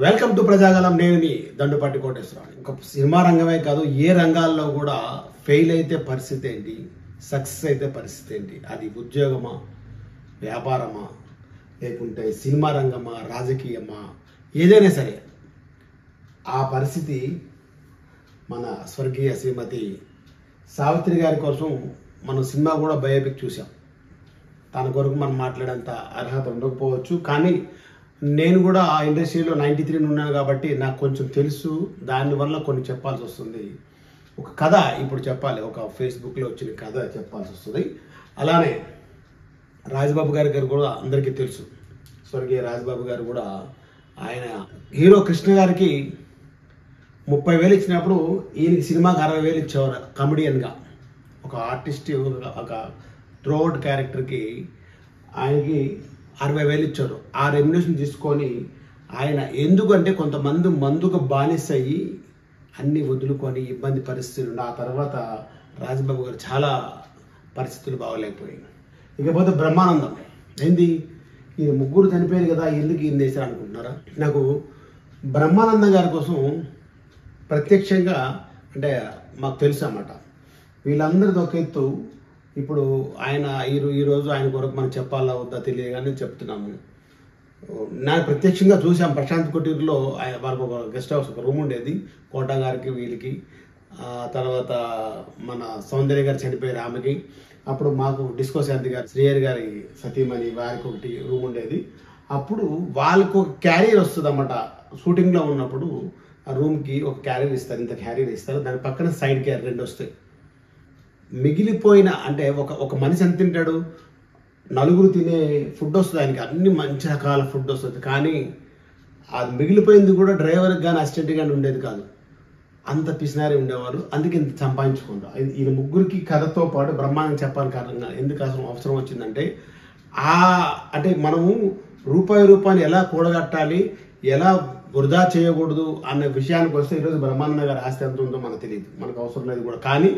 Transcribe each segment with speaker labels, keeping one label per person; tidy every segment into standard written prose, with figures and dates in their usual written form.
Speaker 1: Welcome to Prajagalam. నేను మీ దండుపాటి కోటేశ్వరరావు. ఇంకా cinema రంగమే కాదు, ఏ రంగాల్లో కూడా ఫెయిల్ అయితే పరిస్థితి ఏంటి, సక్సెస్ అయితే పరిస్థితి ఏంటి, అది ఉద్యోగమా, వ్యాపారమా, లేకుంటే సినిమా రంగమా, రాజకీయమా, ఏదైనా సరే ఆ పరిస్థితి మన స్వర్గీయ శ్రీమతి సావిత్రి గారి కోసం మనం సినిమా కూడా బయోపిక్ చూసాం. తన కొరకు మనం మాట్లాడేంత అర్హత ఉండకపోవచ్చు, కానీ నేను కూడా ఆ ఇండస్ట్రీలో 93 ఉన్నాను కాబట్టి నాకు కొంచెం తెలుసు. దానివల్ల కొన్ని చెప్పాల్సి వస్తుంది. ఒక కథ ఇప్పుడు చెప్పాలి, ఒక ఫేస్బుక్లో వచ్చిన కథ చెప్పాల్సి వస్తుంది. అలానే రాజ్బాబు గారు కూడా అందరికీ తెలుసు. స్వర్గీయ రాజ్బాబు గారు కూడా ఆయన హీరో కృష్ణ గారికి 30,000 ఇచ్చినప్పుడు ఈయనకి సినిమాకి 60,000 ఇచ్చేవారు కమెడియన్గా. ఒక ఆర్టిస్ట్, ఒక త్రోఅవుట్ క్యారెక్టర్కి ఆయనకి 60,000 ఇచ్చారు. ఆ రెమ్యునేషన్ తీసుకొని ఆయన ఎందుకంటే కొంతమంది మందుకు బానిస అయ్యి అన్నీ వదులుకొని ఇబ్బంది పరిస్థితులు. ఆ తర్వాత రాజ్బాబు గారు చాలా పరిస్థితులు బాగోలేకపోయాయి. ఇకపోతే బ్రహ్మానందం ఏంది, ఈయన ముగ్గురు చనిపోయారు కదా, ఎందుకు ఈయన చేశారు అనుకుంటున్నారా? నాకు బ్రహ్మానందం గారి కోసం ప్రత్యక్షంగా అంటే మాకు తెలుసు అన్నమాట. వీళ్ళందరిది ఒక ఎత్తు. ఇప్పుడు ఆయన ఈరోజు ఆయన కొరకు మనం చెప్పాలా వద్దా తెలియదు, కానీ చెప్తున్నాము. నాకు ప్రత్యక్షంగా చూసాం. ప్రశాంత్ కుటీర్లో వాళ్ళకు ఒక గెస్ట్ హౌస్, ఒక రూమ్ ఉండేది. కోటా గారికి, వీళ్ళకి, తర్వాత మన సౌందర్య గారు చనిపోయారు ఆమెకి. అప్పుడు మాకు డిస్కో శాంతి గారు, శ్రీహరి గారి సతీమణి, వారికి ఒకటి రూమ్ ఉండేది. అప్పుడు వాళ్ళకు ఒక క్యారియర్ వస్తుంది అన్నమాట. షూటింగ్లో ఉన్నప్పుడు ఆ రూమ్కి ఒక క్యారియర్ ఇస్తారు, ఇంత క్యారియర్ ఇస్తారు. దాని పక్కన సైడ్ క్యారియర్ 2 వస్తాయి. మిగిలిపోయిన అంటే ఒక మనిషి ఎంత తింటాడు, 4 తినే ఫుడ్ వస్తుంది ఆయనకి, అన్ని మంచి రకాల ఫుడ్ వస్తుంది. కానీ అది మిగిలిపోయింది కూడా డ్రైవర్కి కానీ అసిస్టెంట్ కానీ ఉండేది కాదు. అంత పిసినారి ఉండేవారు. అందుకే ఇంత సంపాదించుకుంటారు. ఈయన ముగ్గురికి కథతో పాటు బ్రహ్మాండం చెప్పాలి. కారణంగా ఎందుకు అవసరం వచ్చిందంటే అంటే మనము రూపాయిని ఎలా కూడగట్టాలి, ఎలా వృధా చేయకూడదు అన్న విషయానికి వస్తే ఈరోజు బ్రహ్మానంద గారి ఆస్తి ఎంత ఉందో మనకు తెలియదు, మనకు అవసరం లేదు కూడా. కానీ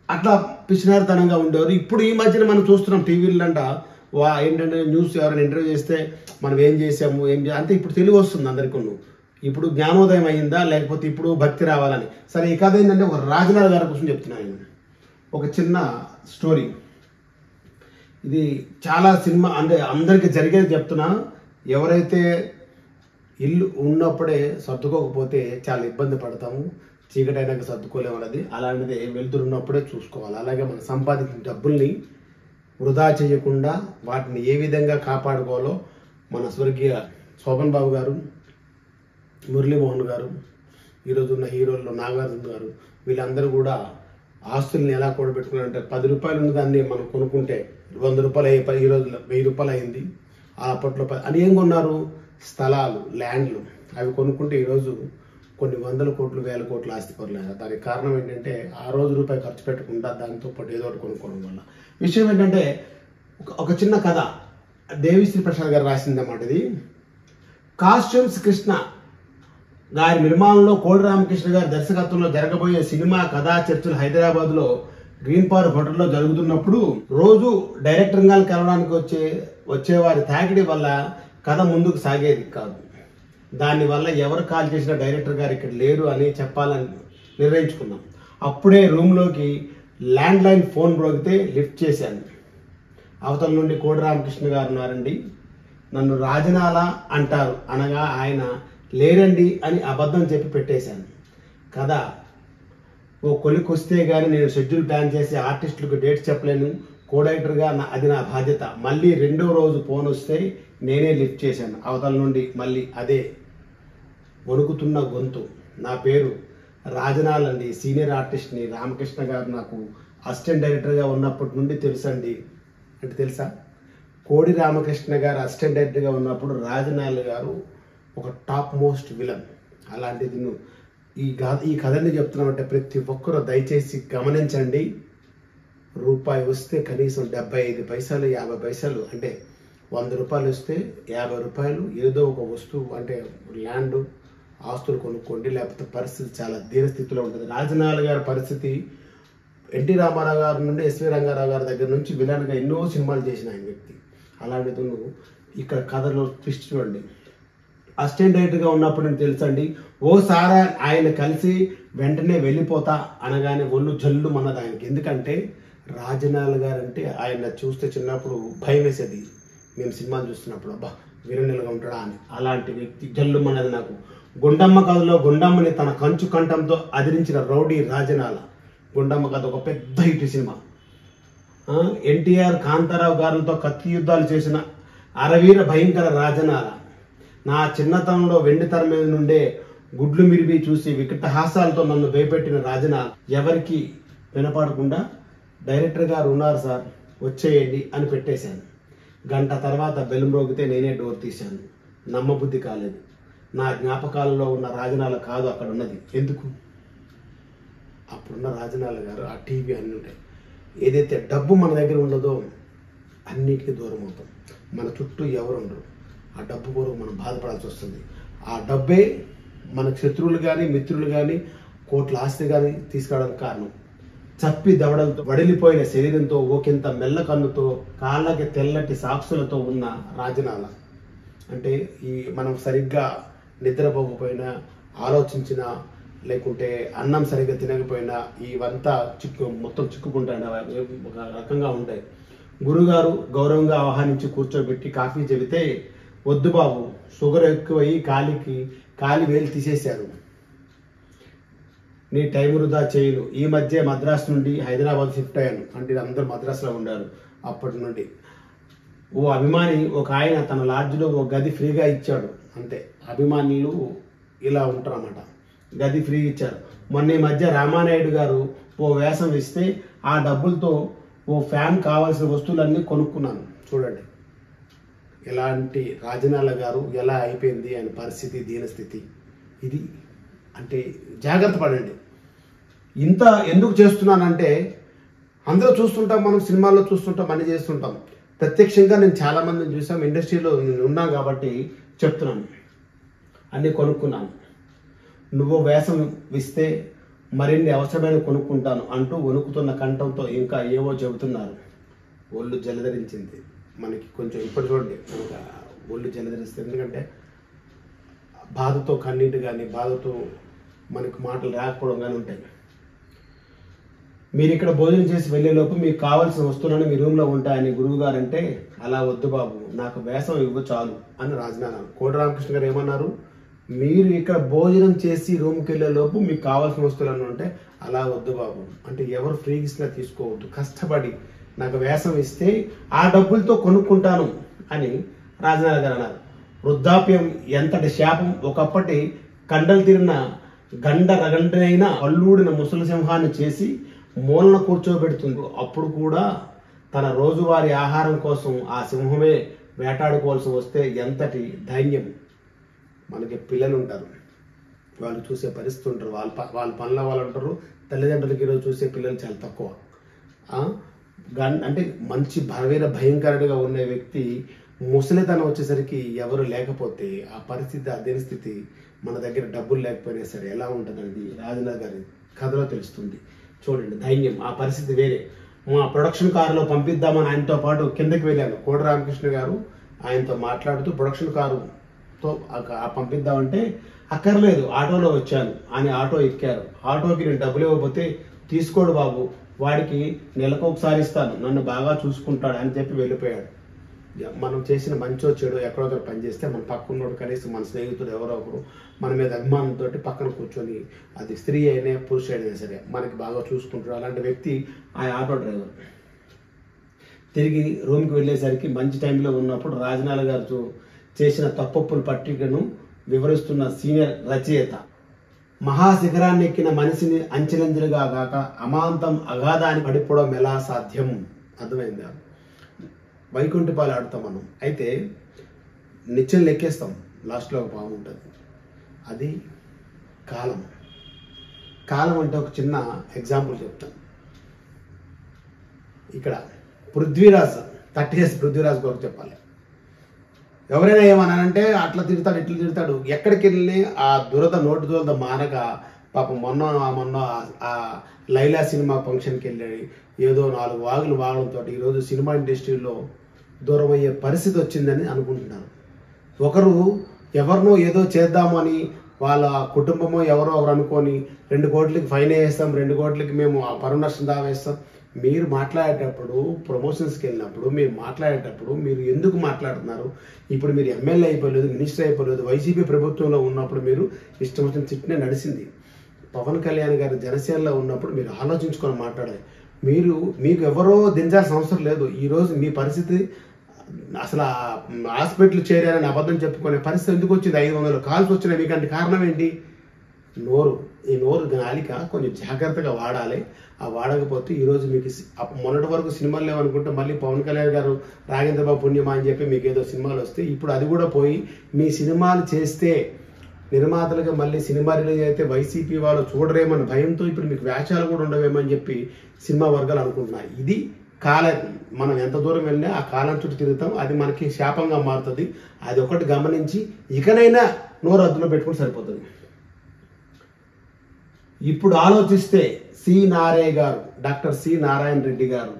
Speaker 1: అట్లా పిచ్చినారితనంగా ఉండేవారు. ఇప్పుడు ఈ మధ్యన మనం చూస్తున్నాం టీవీలంట ఏంటంటే న్యూస్ ఎవరైనా ఇంటర్వ్యూ చేస్తే మనం ఏం చేసాము అంటే ఇప్పుడు తెలివి వస్తుంది అందరికీ. ఇప్పుడు జ్ఞానోదయం అయిందా, లేకపోతే ఇప్పుడు భక్తి రావాలని. సరే, ఈ కథ ఏంటంటే ఒక రాజనాథ్ గారి కోసం చెప్తున్నాను. ఒక చిన్న స్టోరీ. ఇది చాలా సినిమా అంటే అందరికీ జరిగేది చెప్తున్నా. ఎవరైతే ఇల్లు ఉన్నప్పుడే సర్దుకోకపోతే చాలా ఇబ్బంది పడతాము, చీకటి అయినాక సర్దుకోలేము అన్నది. అలాంటిది వెళ్తున్నప్పుడే చూసుకోవాలి. అలాగే మనం సంపాదించిన డబ్బుల్ని వృధా చేయకుండా వాటిని ఏ విధంగా కాపాడుకోవాలో మన స్వర్గీయ శోభన్ బాబు గారు, మురళీమోహన్ గారు, ఈరోజు ఉన్న హీరోల్లో నాగార్జున గారు, వీళ్ళందరూ కూడా ఆస్తుల్ని ఎలా కూడబెట్టుకున్నారంటే 10 రూపాయలు ఉన్న దాన్ని మనం కొనుక్కుంటే 100 రూపాయలు అయ్యి ఈరోజు 1000 రూపాయలు అయింది. అప్పట్లో అని ఏం కొన్నారు, స్థలాలు, ల్యాండ్లు. అవి కొనుక్కుంటే ఈరోజు కొన్ని 100 కోట్లు 1000 కోట్లు ఆస్తి పరులేదు. దానికి కారణం ఏంటంటే ఆ రోజు రూపాయి ఖర్చు పెట్టకుండా దాంతో పాటు ఏదో ఒకటి కొనుక్కోవడం వల్ల. విషయం ఏంటంటే ఒక చిన్న కథ దేవిశ్రీ ప్రసాద్ గారు రాసిందన్నమాట. ఇది కాస్ట్యూమ్స్ కృష్ణ గారి నిర్మాణంలో కోడి రామకృష్ణ గారి దర్శకత్వంలో జరగబోయే సినిమా కథా చర్చలు హైదరాబాద్లో గ్రీన్ పార్క్ హోటల్లో జరుగుతున్నప్పుడు రోజు డైరెక్టర్ గారిని కలవడానికి వచ్చేవారి తాకిడి వల్ల కథ ముందుకు సాగేది కాదు. దానివల్ల ఎవరు కాల్ చేసిన డైరెక్టర్ గారు ఇక్కడ లేరు అని చెప్పాలని నిర్ణయించుకున్నాం. అప్పుడే రూమ్లోకి ల్యాండ్ లైన్ ఫోన్ బ్రోగితే లిఫ్ట్ చేశాను. అవతల నుండి కోడి రామకృష్ణ గారు ఉన్నారండి, నన్ను రాజనాల అంటారు అనగా ఆయన లేరండి అని అబద్ధం చెప్పి పెట్టేశాను. కథ ఓ కొలికొస్తే కానీ నేను షెడ్యూల్ ప్లాన్ చేసి ఆర్టిస్టులకు డేట్స్ చెప్పలేను. కోడైటర్గా అది నా బాధ్యత. మళ్ళీ 2వ రోజు ఫోన్ వస్తే నేనే లిఫ్ట్ చేశాను. అవతల నుండి మళ్ళీ అదే వణుకుతున్న గొంతు. నా పేరు రాజనాల్ అండి, సీనియర్ ఆర్టిస్ట్ని. రామకృష్ణ గారు నాకు అసిస్టెంట్ డైరెక్టర్గా ఉన్నప్పటి నుండి తెలుసండి. అంటే తెలుసా, కోడి రామకృష్ణ గారు అసిస్టెంట్ డైరెక్టర్గా ఉన్నప్పుడు రాజనాల్ గారు ఒక టాప్ మోస్ట్ విలన్. అలాంటిది నువ్వు ఈ కథని చెప్తున్నామంటే ప్రతి ఒక్కరూ దయచేసి గమనించండి. రూపాయి వస్తే కనీసం 75 పైసలు 50 పైసలు అంటే 100 రూపాయలు వస్తే 50 రూపాయలు ఏదో ఒక వస్తువు అంటే ల్యాండ్, ఆస్తులు కొనుక్కోండి. లేకపోతే పరిస్థితి చాలా దీనస్థితిలో ఉంటుంది. రాజనాల్ గారి పరిస్థితి ఎన్టీ రామారావు గారి నుండి ఎస్వి రంగారావు గారి దగ్గర నుంచి విలన్గా ఎన్నో సినిమాలు చేసిన ఆయన వ్యక్తి. అలాంటిది నువ్వు ఇక్కడ కథలో ట్విస్ట్ చూడండి. అసిస్టెంట్ డైరెక్టర్గా ఉన్నప్పుడు నేను తెలుసండి, ఓసారి ఆయన కలిసి వెంటనే వెళ్ళిపోతా అనగానే ఒళ్ళు జల్లు అన్నది ఆయనకి. ఎందుకంటే రాజనాల గారు అంటే ఆయన చూస్తే చిన్నప్పుడు భయం వేసేది. మేము సినిమాలు చూస్తున్నప్పుడు అబ్బా వీరనెలగా ఉంటాడా అని. అలాంటి వ్యక్తి జల్లు అన్నది నాకు. గుండమ్మ కథలో గుండమ్మని తన కంచు కంఠంతో అదిరించిన రౌడీ రాజనాల. గుండమ్మ కథ ఒక పెద్ద హిట్ సినిమా. ఎన్టీఆర్ కాంతారావు గారులతో కత్తి యుద్ధాలు చేసిన అరవీర భయంకర రాజనాల. నా చిన్నతనంలో వెండి తెర మీద నుండే గుడ్లు మిరిపి చూసి వికట హాసాలతో నన్ను భయపెట్టిన రాజనాల. ఎవరికి వినపడకుండా డైరెక్టర్ గారు ఉన్నారు సార్ వచ్చేయండి అని పెట్టేశాను. గంట తర్వాత బెల్ మ్రోగితే నేనే డోర్ తీశాను. నమ్మబుద్ధి కాలేదు. నా జ్ఞాపకాలలో ఉన్న రాజనాల కాదు అక్కడ ఉన్నది. ఎందుకు? అప్పుడున్న రాజనాల గారు ఆ టీవీ అన్నీ ఉంటాయి. ఏదైతే డబ్బు మన దగ్గర ఉండదో అన్నిటికీ దూరం అవుతాం. మన చుట్టూ ఎవరు ఉండరు. ఆ డబ్బు కొరకు మనం బాధపడాల్సి వస్తుంది. ఆ డబ్బే మనకు శత్రువులు కానీ మిత్రులు కానీ కోట్ల ఆస్తి కానీ తీసుకురావడానికి కారణం. చప్పి దవడలతో వడిలిపోయిన శరీరంతో ఒకంత మెల్ల కన్నుతో కాళ్ళకి తెల్లటి సాక్షులతో ఉన్న రాజనాల. అంటే ఈ మనం సరిగ్గా నిద్రపోకపోయినా, ఆలోచించినా, లేకుంటే అన్నం సరిగ్గా తినకపోయినా ఇవంతా మొత్తం చిక్కుకుంటాయి, ఒక రకంగా ఉంటాయి. గురుగారు గౌరవంగా ఆహ్వానించి కూర్చోబెట్టి కాఫీ చెబితే, వద్దు బాబు షుగర్ ఎక్కువయ్యి కాలి వేలు తీసేశారు, నీ టైం వృధా చేయను. ఈ మధ్య మద్రాసు నుండి హైదరాబాద్ షిఫ్ట్ అయ్యాను. అంటే అందరూ మద్రాసులో ఉండారు అప్పటి నుండి. ఓ అభిమాని ఒక ఆయన తన లాడ్జ్లో ఓ గది ఫ్రీగా ఇచ్చాడు. అంతే, అభిమానులు ఇలా ఉంటారు అన్నమాట. గది ఫ్రీ ఇచ్చారు. మొన్న ఈ మధ్య రామానాయుడు గారు ఓ వేషం ఇస్తే ఆ డబ్బులతో ఓ ఫ్యాన్ కావాల్సిన వస్తువులన్నీ కొనుక్కున్నాను. చూడండి ఇలాంటి రాజనాల గారు ఎలా అయిపోయింది అని పరిస్థితి, దీనస్థితి ఇది. అంటే జాగ్రత్త పడండి. ఇంత ఎందుకు చేస్తున్నానంటే అందరూ చూస్తుంటాం, మనం సినిమాల్లో చూస్తుంటాం, అన్ని చేస్తుంటాం. ప్రత్యక్షంగా నేను చాలామందిని చూసాం, ఇండస్ట్రీలో నేను ఉన్నాను కాబట్టి చెప్తున్నాను. అన్నీ కొనుక్కున్నాను. నువ్వు వేషం ఇస్తే మరిన్ని అవసరమైన కొనుక్కుంటాను అంటూ వణుకుతున్న కంఠంతో ఇంకా ఏవో చెబుతున్నారు. ఒళ్ళు జలధరించింది మనకి. కొంచెం ఇప్పుడు చూడండి ఒళ్ళు జలధరిస్తుంది. ఎందుకంటే బాధతో కన్నీటి కానీ, బాధతో మనకు మాటలు రాకపోవడం కానీ ఉంటాయి. మీరు ఇక్కడ భోజనం చేసి వెళ్ళేలోపు మీకు కావాల్సిన వస్తువులను మీ రూమ్లో ఉంటాయని గురువు గారు అంటే, అలా వద్దు బాబు నాకు వేషం ఇవ్వు చాలు అని రాజనాల. కోట రామకృష్ణ గారు ఏమన్నారు, మీరు ఇక్కడ భోజనం చేసి రూమ్కి వెళ్ళేలోపు మీకు కావాల్సిన వస్తువులను ఉంటే అలా వద్దు బాబు. అంటే ఎవరు ఫ్రీగా ఇచ్చినా తీసుకోవద్దు, కష్టపడి నాకు వేషం ఇస్తే ఆ డబ్బులతో కొనుక్కుంటాను అని రాజనాల గారు అన్నారు. వృద్ధాప్యం ఎంతటి శాపం. ఒకప్పటి కండలు తీరిన రగండైన అల్లూడిన ముసలి సింహాన్ని చేసి మూలన కూర్చోబెడుతుంది. అప్పుడు కూడా తన రోజువారీ ఆహారం కోసం ఆ సింహమే వేటాడుకోవాల్సి వస్తే ఎంతటి ధైర్యం. మనకి పిల్లలు ఉంటారు, వాళ్ళు చూసే పరిస్థితి ఉంటారు, వాళ్ళ పనుల వాళ్ళు ఉంటారు. తల్లిదండ్రులకి ఈరోజు చూసే పిల్లలు చాలా తక్కువ. అంటే మంచి భయంకరుడిగా ఉన్న వ్యక్తి ముసలితనం వచ్చేసరికి ఎవరు లేకపోతే ఆ పరిస్థితి, అదే స్థితి, మన దగ్గర డబ్బులు లేకపోయినా సరే ఎలా ఉంటుందండి రాజనాల గారి కథలో తెలుస్తుంది. చూడండి ధైర్యం, ఆ పరిస్థితి వేరే. మా ప్రొడక్షన్ కారులో పంపిద్దామని ఆయనతో పాటు కిందకి వెళ్ళాను. కోట రామకృష్ణ గారు ఆయనతో మాట్లాడుతూ ప్రొడక్షన్ కారుతో పంపిద్దామంటే అక్కర్లేదు ఆటోలో వచ్చాను అని ఆటో ఎక్కారు. ఆటోకి నేను డబ్బులు ఇవ్వకపోతే తీసుకోడు బాబు, వాడికి నెలకు ఒకసారి ఇస్తాను, నన్ను బాగా చూసుకుంటాడు అని చెప్పి వెళ్ళిపోయాడు. మనం చేసిన మంచో చెడు ఎక్కడో ఒకరు పనిచేస్తే మన పక్కన్నోడు కనీసం మన స్నేహితుడు ఎవరో ఒకరు మన మీద అభిమానంతో పక్కన కూర్చొని, అది స్త్రీ అయినా పురుషుడైనా సరే మనకి బాగా చూసుకుంటాడు. అలాంటి వ్యక్తి ఆ ఆటో డ్రైవర్. తిరిగి రూమ్కి వెళ్ళేసరికి మంచి టైంలో ఉన్నప్పుడు రాజనాల గారు చేసిన తప్పొప్పుల పట్టికను వివరిస్తున్న సీనియర్ రచయిత. మహాశిఖరాన్ని ఎక్కిన మనిషిని అంచెలంచెలుగా కాక అమాంతం అగాధాన్ని పడిపోవడం ఎలా సాధ్యం? అర్థమైందా? వైకుంఠపాలు ఆడుతాం మనం, అయితే నిత్యం లెక్కేస్తాం, లాస్ట్లో ఒక పాము ఉంటుంది. అది కాలం. కాలం అంటే ఒక చిన్న ఎగ్జాంపుల్ చెప్తాను. ఇక్కడ పృథ్వీరాజ్ 30 years పృథ్వీరాజ్ కొరకు చెప్పాలి. ఎవరైనా ఏమన్నానంటే అట్లా తిడతాడు, ఇట్లా తిడతాడు. ఎక్కడికి వెళ్ళి ఆ నోటి దురద మానక పాపం మొన్న ఆ లైలా సినిమా ఫంక్షన్కి వెళ్ళి ఏదో 4 వాగులు వాగడంతో ఈరోజు సినిమా ఇండస్ట్రీలో దూరం అయ్యే పరిస్థితి వచ్చిందని అనుకుంటున్నాను. ఒకరు ఎవరినో ఏదో చేద్దామని వాళ్ళ కుటుంబమో ఎవరో ఒకరు అనుకొని 2 కోట్లకి ఫైన్ వేస్తాం, 2 కోట్లకి మేము పరువు నష్టం దావా వేస్తాం. మీరు మాట్లాడేటప్పుడు, ప్రమోషన్స్కి వెళ్ళినప్పుడు మీరు మాట్లాడేటప్పుడు మీరు ఎందుకు మాట్లాడుతున్నారు? ఇప్పుడు మీరు ఎమ్మెల్యే అయిపోలేదు, మినిస్టర్ అయిపోలేదు, వైసీపీ ప్రభుత్వంలో ఉన్నప్పుడు మీరు ఇష్టం వచ్చిన తిట్టినే నడిచింది. పవన్ కళ్యాణ్ గారు జనసేనలో ఉన్నప్పుడు మీరు ఆలోచించుకొని మాట్లాడాలి. మీకు ఎవరో దించాల్సిన అవసరం లేదు. ఈరోజు మీ పరిస్థితి అసలు హాస్పిటల్ చేరారని అబద్ధం చెప్పుకునే పరిస్థితి ఎందుకు వచ్చింది? 500 కాల్స్ వచ్చినాయి. మీకంటే కారణం ఏంటి? నోరు. ఈ నోరు నాలిక కొంచెం జాగ్రత్తగా వాడాలి. ఆ వాడకపోతే ఈరోజు మీకు మొన్నటి వరకు సినిమాలు లేవనుకుంటే మళ్ళీ పవన్ కళ్యాణ్ గారు రాఘేంద్రబాబు పుణ్యమా అని చెప్పి మీకు ఏదో సినిమాలు వస్తే ఇప్పుడు అది కూడా పోయి మీ సినిమాలు చేస్తే నిర్మాతలుగా మళ్ళీ సినిమా రిలీజ్ అయితే వైసీపీ వాళ్ళు చూడరేమని భయంతో ఇప్పుడు మీకు వేషాలు కూడా ఉండవేమని చెప్పి సినిమా వర్గాలు అనుకుంటున్నాయి. ఇది కాలం. మనం ఎంత దూరం వెళ్ళినా ఆ కాలం చుట్టూ తిరుగుతాం. అది మనకి శాపంగా మారుతుంది. అది ఒకటి గమనించి ఇకనైనా నోరు అద్దులో పెట్టుకుని సరిపోతుంది. ఇప్పుడు ఆలోచిస్తే డాక్టర్ సి నారాయణ రెడ్డి గారు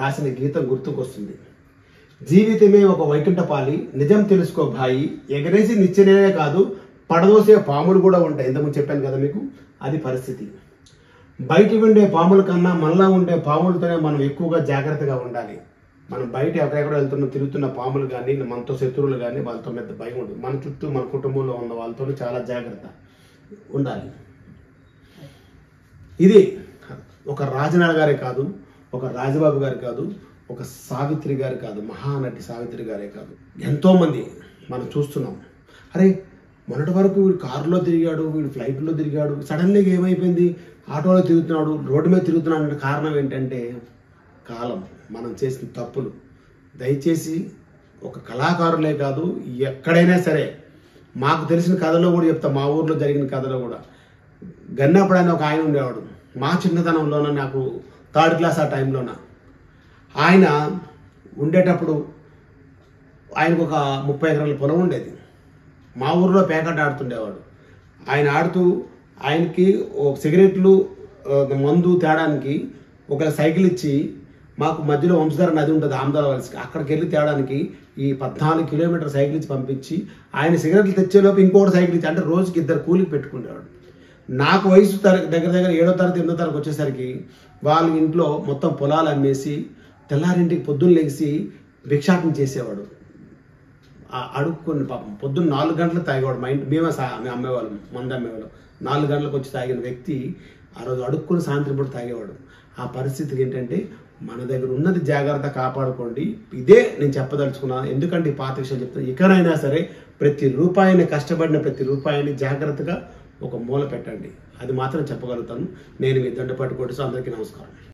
Speaker 1: రాసిన గీతం గుర్తుకొస్తుంది. జీవితమే ఒక వైకుంఠపాలి, నిజం తెలుసుకో భాయి, ఎగరేసి నిచ్చెనే కాదు పడదోసే పాములు కూడా ఉంటాయి. ఇంతకుముందు చెప్పాను కదా మీకు. అది పరిస్థితి. బయట ఉండే పాముల కన్నా మనలో ఉండే పాములతోనే మనం ఎక్కువగా జాగ్రత్తగా ఉండాలి. మనం బయట ఎక్కడెక్కడ తిరుగుతున్న పాములు కానీ, మనతో శత్రువులు కానీ వాళ్ళతో పెద్ద భయం ఉండదు. మన చుట్టూ మన కుటుంబంలో ఉన్న వాళ్ళతో చాలా జాగ్రత్త ఉండాలి. ఇది ఒక రాజనాథ్ గారే కాదు, ఒక రాజబాబు గారు కాదు, ఒక సావిత్రి గారు కాదు, మహానటి సావిత్రి గారే కాదు, ఎంతోమంది మనం చూస్తున్నాం. అరే మొన్నటి వరకు వీడు కారులో తిరిగాడు, వీడు ఫ్లైట్లో తిరిగాడు, సడన్గా ఏమైపోయింది, ఆటోలో తిరుగుతున్నాడు, రోడ్డు మీద తిరుగుతున్నాడు అంటే కారణం ఏంటంటే కాలం, మనం చేసిన తప్పులు. దయచేసి ఒక కళాకారులే కాదు, ఎక్కడైనా సరే మాకు తెలిసిన కథలో కూడా చెప్తా. మా ఊర్లో జరిగిన కథలో కూడా గన్నప్పుడైనా ఒక ఆయన ఉండేవాడు. మా చిన్నతనంలోన, నాకు 3rd క్లాస్ ఆ టైంలోన ఆయన ఉండేటప్పుడు ఆయనకు ఒక 30 ఎకరాల పొలం ఉండేది. మా ఊర్లో పేకాట ఆడుతుండేవాడు. ఆయన ఆడుతూ ఆయనకి ఒక సిగరెట్లు మందు తేడానికి ఒక సైకిల్ ఇచ్చి, మాకు మధ్యలో వంశధార నది ఉంటుంది ఆమదాల వలసకి, అక్కడికి వెళ్ళి తేడానికి ఈ 14 కిలోమీటర్ సైకిల్ ఇచ్చి పంపించి ఆయన సిగరెట్లు తెచ్చేలోపు ఇంకోటి సైకిల్ ఇచ్చి, అంటే రోజుకి 2 కూలికి పెట్టుకునేవాడు. నాకు వయసు దగ్గర 7వ తరగతి 8వ తరగతి వచ్చేసరికి వాళ్ళ ఇంట్లో మొత్తం పొలాలు అమ్మేసి తెల్లారింటికి పొద్దున్న లేచి భిక్షాటన చేసేవాడు. అడుక్కొని పాపం పొద్దున్న 4 గంటలకు తాగేవాడు. మేము అమ్మేవాళ్ళం, మందు అమ్మేవాళ్ళం. 4 గంటలకు వచ్చి తాగిన వ్యక్తి ఆ రోజు అడుక్కొని సాయంత్రం పూట తాగేవాడు. ఆ పరిస్థితికి ఏంటంటే మన దగ్గర ఉన్నది జాగ్రత్త కాపాడుకోండి. ఇదే నేను చెప్పదలుచుకున్నాను. ఎందుకంటే ఈ పాత విషయాలు చెప్తాను. ఇకనైనా సరే ప్రతి రూపాయిని, కష్టపడిన ప్రతి రూపాయిని జాగ్రత్తగా ఒక మూల పెట్టండి. అది మాత్రం చెప్పగలుగుతాను. నేను మీ దండపాటి కోటేశ్వర. అందరికీ నమస్కారం.